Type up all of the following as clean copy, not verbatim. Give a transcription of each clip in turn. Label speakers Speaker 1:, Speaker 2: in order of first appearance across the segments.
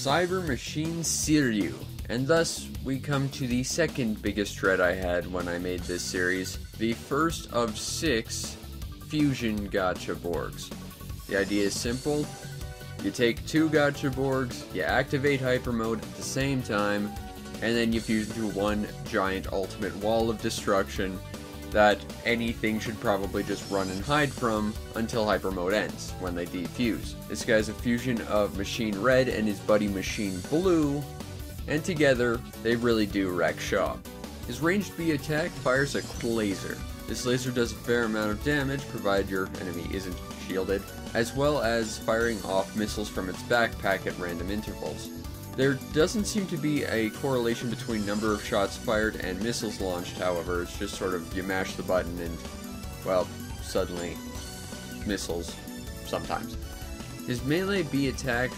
Speaker 1: Cyber Machine Seiryu. And thus, we come to the second biggest dread I had when I made this series, the first of 6 fusion gacha Borgs. The idea is simple. You take 2 gacha Borgs, you activate hyper mode at the same time, and then you fuse into one giant ultimate wall of destruction that anything should probably just run and hide from until hyper mode ends, when they defuse. This guy's a fusion of Machine Red and his buddy Machine Blue, and together, they really do wreck shop. His ranged B attack fires a laser. This laser does a fair amount of damage, provided your enemy isn't shielded, as well as firing off missiles from its backpack at random intervals. There doesn't seem to be a correlation between number of shots fired and missiles launched, however. It's just sort of, you mash the button and, well, suddenly, missiles, sometimes. His melee B attack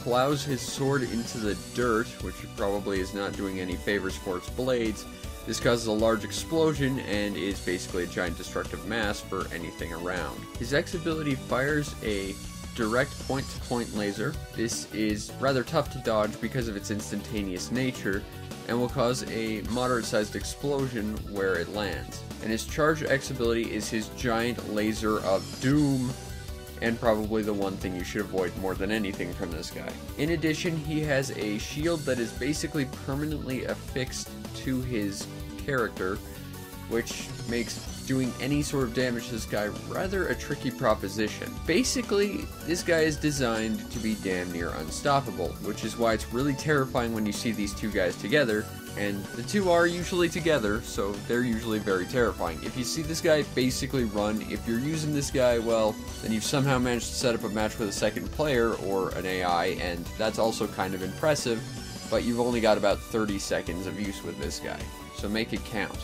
Speaker 1: plows his sword into the dirt, which probably is not doing any favors for its blades. This causes a large explosion and is basically a giant destructive mass for anything around. His X ability fires a direct point-to-point laser. This is rather tough to dodge because of its instantaneous nature, and will cause a moderate-sized explosion where it lands. And his charge X ability is his giant laser of doom, and probably the one thing you should avoid more than anything from this guy. In addition, he has a shield that is basically permanently affixed to his character, which makes doing any sort of damage to this guy rather a tricky proposition. Basically, this guy is designed to be damn near unstoppable, which is why it's really terrifying when you see these two guys together, and the two are usually together, so they're usually very terrifying. If you see this guy basically run, if you're using this guy, well, then you've somehow managed to set up a match with a second player or an AI, and that's also kind of impressive, but you've only got about 30 seconds of use with this guy, so make it count.